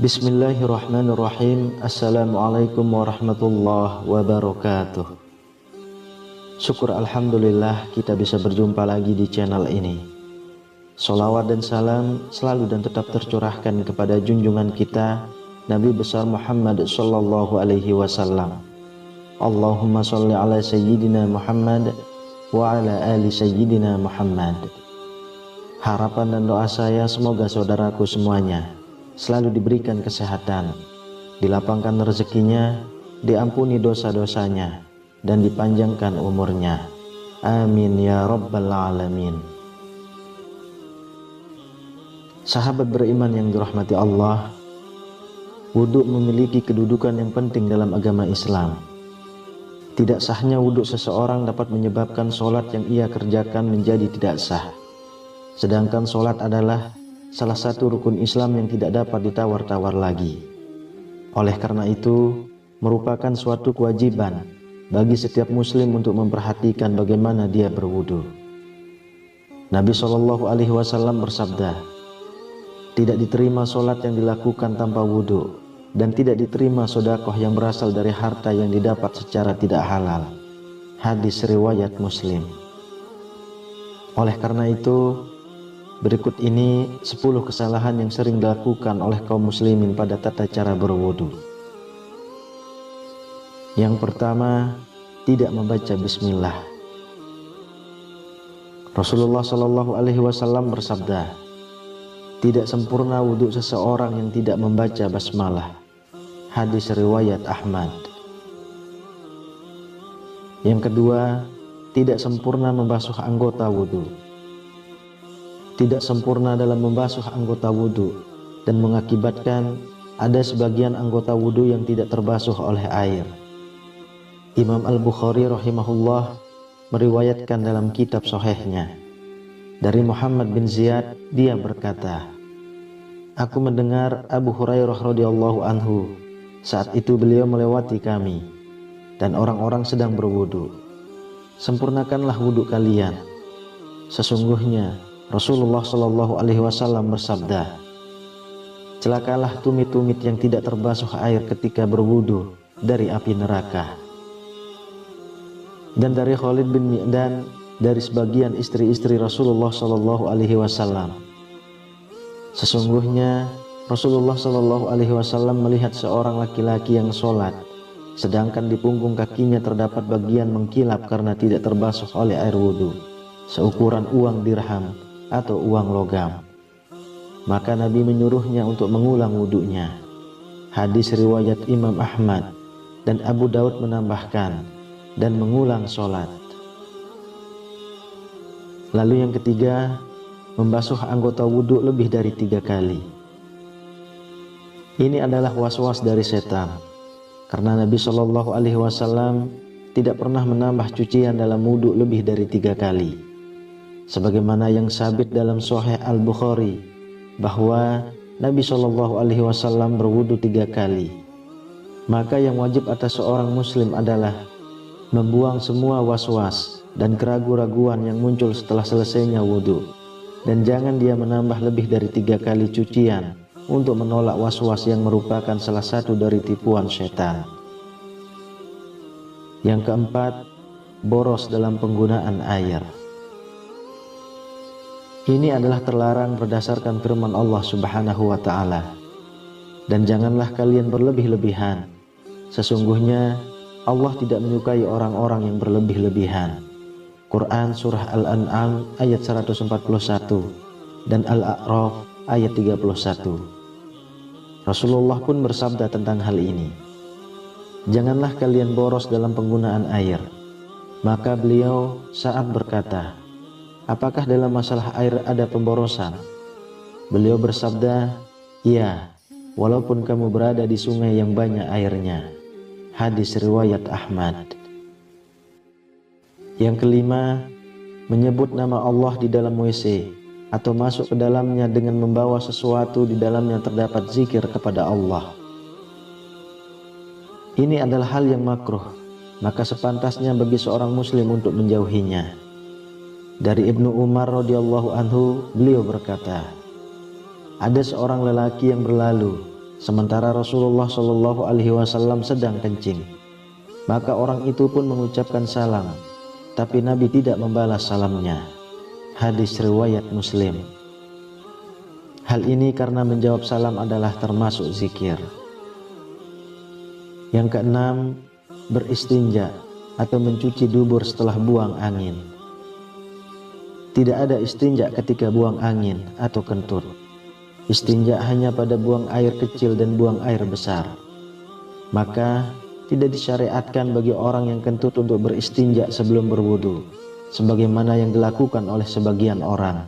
Bismillahirrahmanirrahim. Assalamualaikum warahmatullahi wabarakatuh. Syukur alhamdulillah kita bisa berjumpa lagi di channel ini. Salawat dan salam selalu dan tetap tercurahkan kepada junjungan kita Nabi besar Muhammad sallallahu alaihi wasallam. Allahumma sholli ala sayyidina Muhammad wa ala ali sayyidina Muhammad. Harapan dan doa saya semoga saudaraku semuanya selalu diberikan kesehatan, dilapangkan rezekinya, diampuni dosa-dosanya, dan dipanjangkan umurnya. Amin ya rabbal alamin. Sahabat beriman yang dirahmati Allah, wudhu memiliki kedudukan yang penting dalam agama Islam. Tidak sahnya wudhu seseorang dapat menyebabkan sholat yang ia kerjakan menjadi tidak sah. Sedangkan sholat adalah salah satu rukun Islam yang tidak dapat ditawar-tawar lagi. Oleh karena itu, merupakan suatu kewajiban bagi setiap muslim untuk memperhatikan bagaimana dia berwudu. Nabi SAW bersabda, tidak diterima sholat yang dilakukan tanpa wudu, dan tidak diterima sedekah yang berasal dari harta yang didapat secara tidak halal. Hadis riwayat Muslim. Oleh karena itu, berikut ini 10 kesalahan yang sering dilakukan oleh kaum muslimin pada tata cara berwudu. Yang pertama, tidak membaca bismillah. Rasulullah SAW bersabda, tidak sempurna wudu seseorang yang tidak membaca basmalah. Hadis riwayat Ahmad. Yang kedua, tidak sempurna membasuh anggota wudu. Tidak sempurna dalam membasuh anggota wudu dan mengakibatkan ada sebagian anggota wudu yang tidak terbasuh oleh air. Imam Al-Bukhari rahimahullah meriwayatkan dalam kitab sahihnya dari Muhammad bin Ziyad, dia berkata, aku mendengar Abu Hurairah radhiyallahu anhu, saat itu beliau melewati kami dan orang-orang sedang berwudu. Sempurnakanlah wudu kalian, sesungguhnya Rasulullah SAW bersabda, celakalah tumit-tumit yang tidak terbasuh air ketika berwudu dari api neraka. Dan dari Khalid bin Mi'dan, dari sebagian istri-istri Rasulullah SAW, sesungguhnya Rasulullah SAW melihat seorang laki-laki yang sholat, sedangkan di punggung kakinya terdapat bagian mengkilap karena tidak terbasuh oleh air wudu, seukuran uang dirham atau uang logam. Maka Nabi menyuruhnya untuk mengulang wudunya. Hadis riwayat Imam Ahmad, dan Abu Daud menambahkan, dan mengulang sholat. Lalu yang ketiga, membasuh anggota wudu lebih dari 3 kali. Ini adalah was-was dari setan, karena Nabi SAW tidak pernah menambah cucian dalam wudu lebih dari 3 kali. Sebagaimana yang sabit dalam Sahih Al-Bukhari bahwa Nabi SAW berwudu 3 kali. Maka yang wajib atas seorang muslim adalah membuang semua was-was dan keraguan-raguan yang muncul setelah selesainya wudu, dan jangan dia menambah lebih dari 3 kali cucian untuk menolak was-was yang merupakan salah satu dari tipuan setan. Yang keempat, boros dalam penggunaan air. Ini adalah terlarang berdasarkan firman Allah Subhanahu wa ta'ala. Dan janganlah kalian berlebih-lebihan. Sesungguhnya Allah tidak menyukai orang-orang yang berlebih-lebihan. Quran Surah Al-An'am ayat 141 dan Al-A'raf ayat 31. Rasulullah pun bersabda tentang hal ini, janganlah kalian boros dalam penggunaan air. Maka beliau saat berkata, apakah dalam masalah air ada pemborosan? Beliau bersabda, iya, walaupun kamu berada di sungai yang banyak airnya. Hadis riwayat Ahmad. Yang kelima, menyebut nama Allah di dalam WC atau masuk ke dalamnya dengan membawa sesuatu di dalamnya terdapat zikir kepada Allah. Ini adalah hal yang makruh, maka sepantasnya bagi seorang muslim untuk menjauhinya. Dari Ibnu Umar radhiyallahu anhu, beliau berkata, ada seorang lelaki yang berlalu sementara Rasulullah Shallallahu Alaihi Wasallam sedang kencing. Maka orang itu pun mengucapkan salam, tapi Nabi tidak membalas salamnya. Hadis riwayat Muslim. Hal ini karena menjawab salam adalah termasuk zikir. Yang keenam, beristinja atau mencuci dubur setelah buang angin. Tidak ada istinja ketika buang angin atau kentut. Istinja hanya pada buang air kecil dan buang air besar. Maka tidak disyariatkan bagi orang yang kentut untuk beristinja sebelum berwudu, sebagaimana yang dilakukan oleh sebagian orang.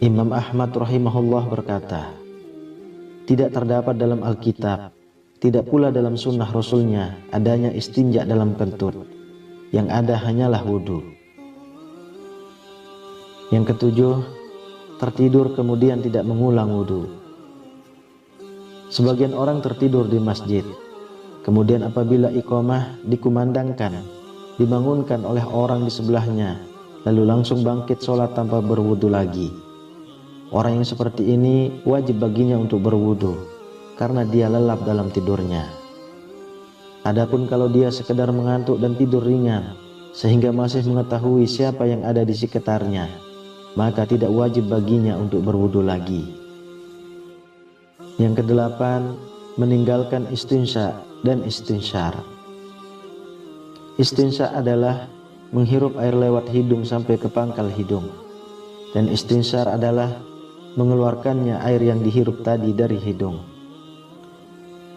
Imam Ahmad rahimahullah berkata, tidak terdapat dalam Alkitab, tidak pula dalam sunnah Rasulnya adanya istinja dalam kentut. Yang ada hanyalah wudu. Yang ketujuh, tertidur kemudian tidak mengulang wudu. Sebagian orang tertidur di masjid, kemudian apabila iqamah dikumandangkan, dibangunkan oleh orang di sebelahnya, lalu langsung bangkit sholat tanpa berwudu lagi. Orang yang seperti ini wajib baginya untuk berwudu, karena dia lelap dalam tidurnya. Adapun kalau dia sekedar mengantuk dan tidur ringan, sehingga masih mengetahui siapa yang ada di sekitarnya, maka tidak wajib baginya untuk berwudu lagi. Yang kedelapan, meninggalkan istinsya dan istinsyar. Istinsya adalah menghirup air lewat hidung sampai ke pangkal hidung, dan istinsyar adalah mengeluarkannya air yang dihirup tadi dari hidung.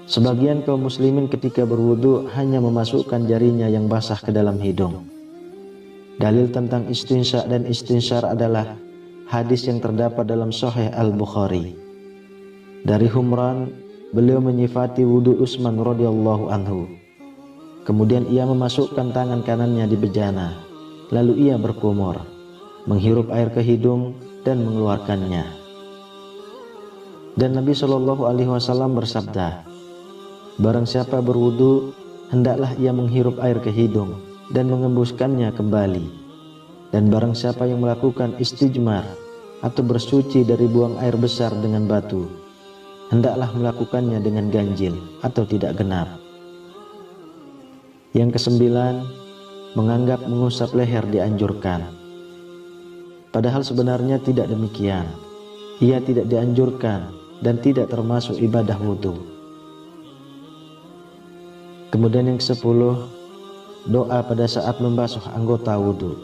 Sebagian kaum muslimin ketika berwudu hanya memasukkan jarinya yang basah ke dalam hidung. Dalil tentang istinsya dan istinsyar adalah hadis yang terdapat dalam Sahih Al-Bukhari. Dari Humran, beliau menyifati wudu Utsman radhiyallahu anhu. Kemudian ia memasukkan tangan kanannya di bejana, lalu ia berkumur, menghirup air ke hidung dan mengeluarkannya. Dan Nabi Shallallahu Alaihi Wasallam bersabda, barang siapa berwudu, hendaklah ia menghirup air ke hidung dan mengembuskannya kembali. Dan barang siapa yang melakukan istijmar atau bersuci dari buang air besar dengan batu, hendaklah melakukannya dengan ganjil atau tidak genap. Yang kesembilan, menganggap mengusap leher dianjurkan. Padahal sebenarnya tidak demikian. Ia tidak dianjurkan dan tidak termasuk ibadah wudu. Kemudian yang ke-10, doa pada saat membasuh anggota wudu.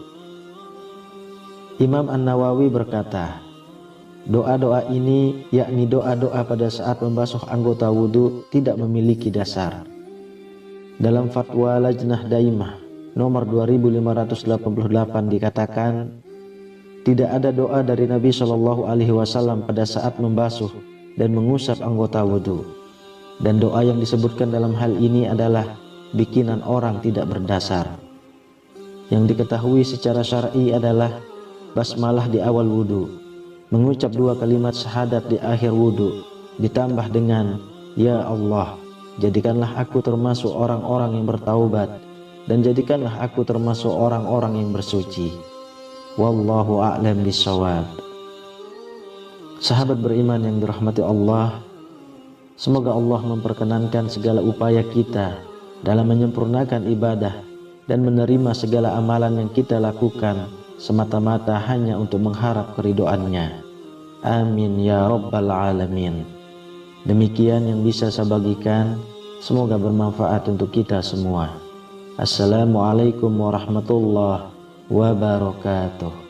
Imam An-Nawawi berkata, doa-doa ini, yakni doa-doa pada saat membasuh anggota wudu, tidak memiliki dasar. Dalam fatwa Lajnah Daimah nomor 2588 dikatakan, tidak ada doa dari Nabi Shallallahu Alaihi Wasallam pada saat membasuh dan mengusap anggota wudu. Dan doa yang disebutkan dalam hal ini adalah bikinan orang tidak berdasar. Yang diketahui secara syar'i adalah basmalah di awal wudu, mengucap 2 kalimat syahadat di akhir wudu, ditambah dengan ya Allah, jadikanlah aku termasuk orang-orang yang bertaubat, dan jadikanlah aku termasuk orang-orang yang bersuci. Wallahu a'lam bishawab. Sahabat beriman yang dirahmati Allah, semoga Allah memperkenankan segala upaya kita dalam menyempurnakan ibadah dan menerima segala amalan yang kita lakukan semata-mata hanya untuk mengharap keridhoannya. Amin ya rabbal alamin. Demikian yang bisa saya bagikan, semoga bermanfaat untuk kita semua. Assalamualaikum warahmatullahi wabarakatuh.